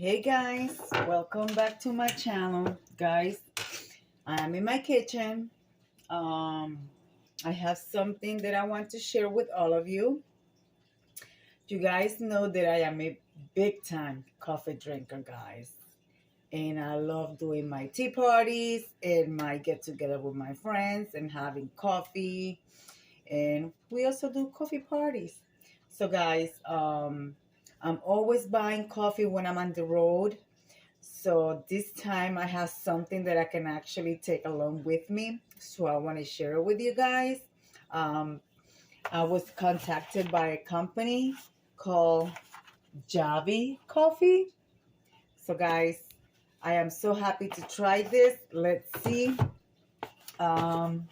Hey guys, welcome back to my channel. Guys, I'm in my kitchen. Um, I have something that I want to share with all of you. You guys know that I am a big time coffee drinker, guys. And I love doing my tea parties and my get together with my friends and having coffee. And we also do coffee parties. So guys, I'm always buying coffee when I'm on the road. So this time I have something that I can actually take along with me. So I want to share it with you guys. Um, I was contacted by a company called Javy Coffee. So guys, I am so happy to try this. Let's see. Um,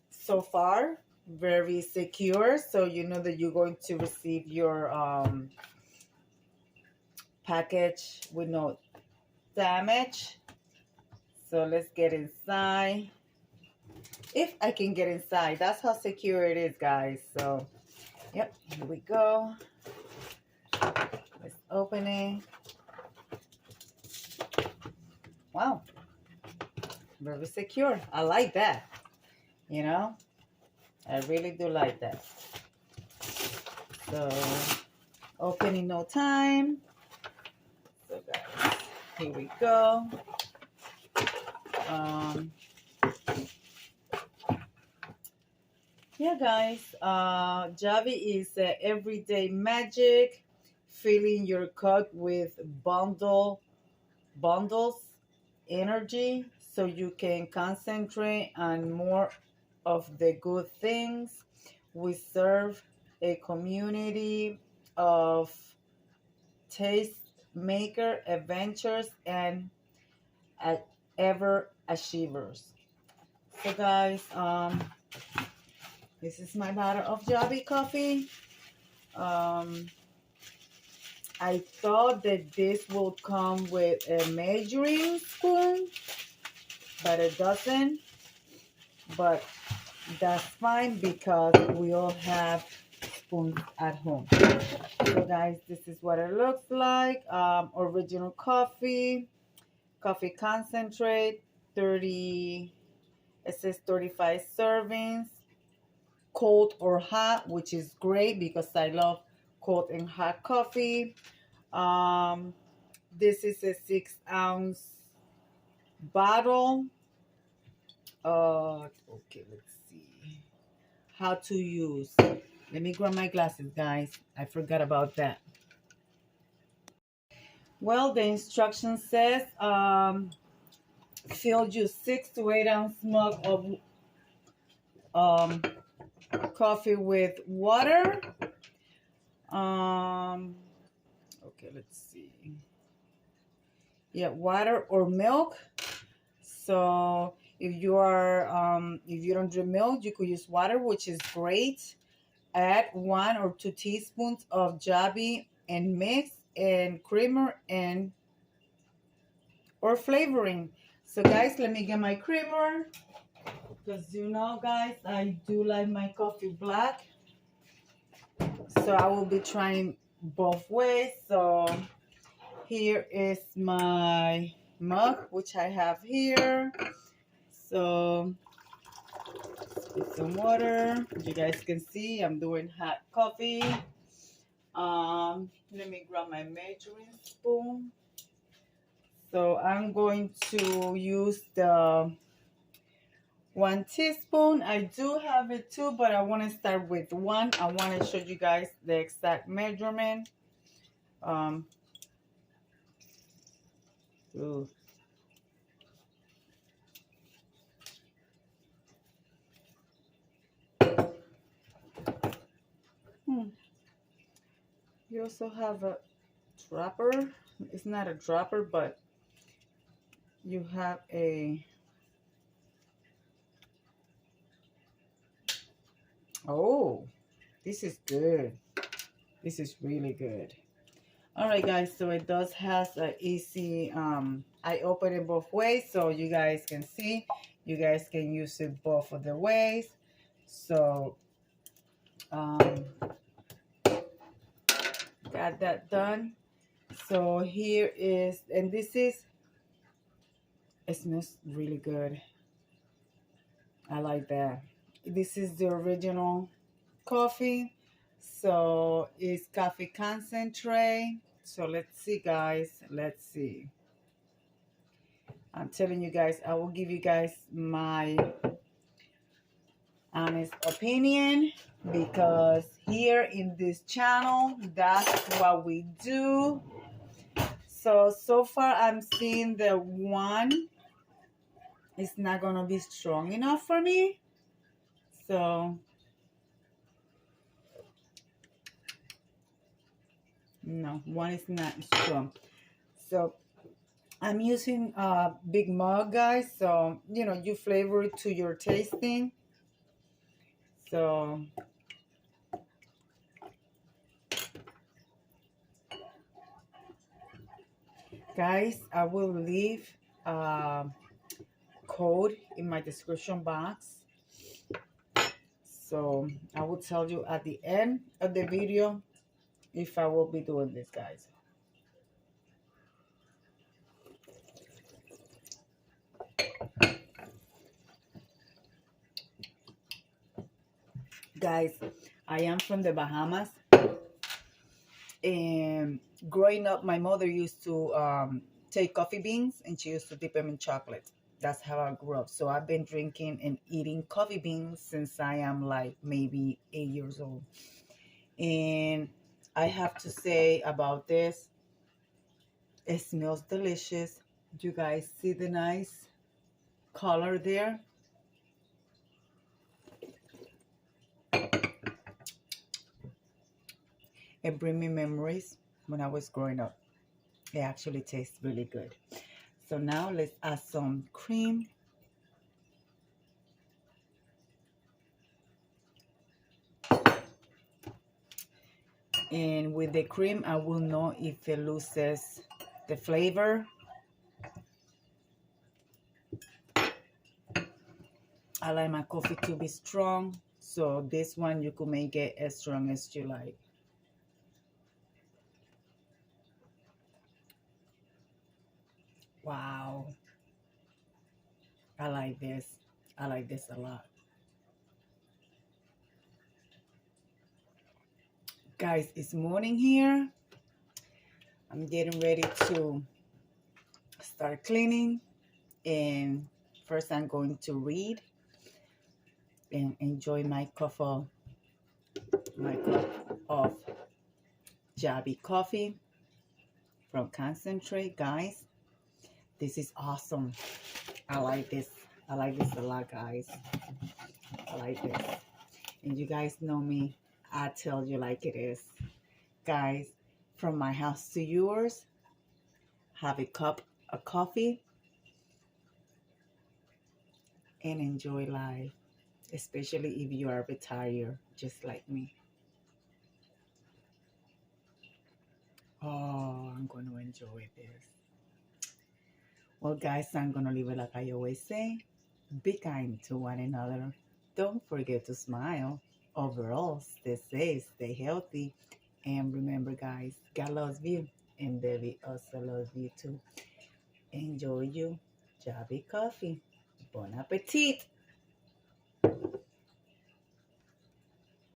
so far, very secure. So you know that you're going to receive your package with no damage. So let's get inside. If I can get inside, that's how secure it is, guys. So yep, here we go. Let's open it. Wow, very secure. I like that. You know, I really do like that. So open in no time. So guys, here we go. um yeah guys, Javy is everyday magic, filling your cup with bundles energy so you can concentrate on more of the good things. We serve a community of taste maker adventures and ever achievers. So guys, this is my bottle of Javy coffee. um I thought that this will come with a measuring spoon, but it doesn't. But that's fine because we all have spoons at home. So guys, this is what it looks like. Original coffee concentrate, 30, it says 35 servings, cold or hot, which is great because I love cold and hot coffee. um this is a 6-ounce bottle. Okay, let's see how to use. Let me grab my glasses, guys. I forgot about that. Well, the instruction says fill you 6 to 8 ounce mug of um, coffee with water. Um, okay, let's see. Yeah, water or milk. So if you don't drink milk, you could use water, which is great. Add 1 or 2 teaspoons of Javy and mix and creamer and or flavoring. So guys, let me get my creamer because you know, guys, I do like my coffee black. So I will be trying both ways. So here is my mug, which I have here. So put some water. You guys can see I'm doing hot coffee. Let me grab my measuring spoon. So I'm going to use the 1 teaspoon. I do have it too, but I want to start with one. I want to show you guys the exact measurement. Ooh. You also have a dropper. It's not a dropper, but you have a, oh, this is good. This is really good. All right, guys, so it does has a easy, I open it both ways so you guys can see. You guys can use it both of the ways. So got that done. So here is, and this is, it smells really good. I like that. This is the original coffee. So it's coffee concentrate. So let's see, guys. Let's see. I'm telling you guys, I will give you guys my honest opinion, because here in this channel, that's what we do. So far I'm seeing the one is not gonna be strong enough for me. So no, one is not strong. So I'm using a big mug, guys. So you know, you flavor it to your tasting. So guys, I will leave code in my description box. So I will tell you at the end of the video if I will be doing this, guys. Guys, I am from the Bahamas, and growing up, my mother used to take coffee beans and she used to dip them in chocolate. That's how I grew up. So I've been drinking and eating coffee beans since I am like maybe 8 years old. And I have to say about this, it smells delicious. You guys see the nice color there? It brings me memories when I was growing up. It actually tastes really good. So now let's add some cream. And with the cream, I will know if it loses the flavor. I like my coffee to be strong. So this one, you could make it as strong as you like. Wow. I like this. I like this a lot. Guys, it's morning here. I'm getting ready to start cleaning. And first I'm going to read and enjoy my cup of Javy coffee from concentrate, guys. This is awesome. I like this. I like this a lot, guys. I like this. And you guys know me. I tell you like it is. Guys, from my house to yours, have a cup of coffee and enjoy life, especially if you are retired, just like me. Oh, I'm going to enjoy this. Well, guys, I'm going to leave it like I always say. Be kind to one another. Don't forget to smile. Overall, stay safe, stay healthy. And remember, guys, God loves you. And baby also loves you too. Enjoy you Javy coffee. Bon appetit.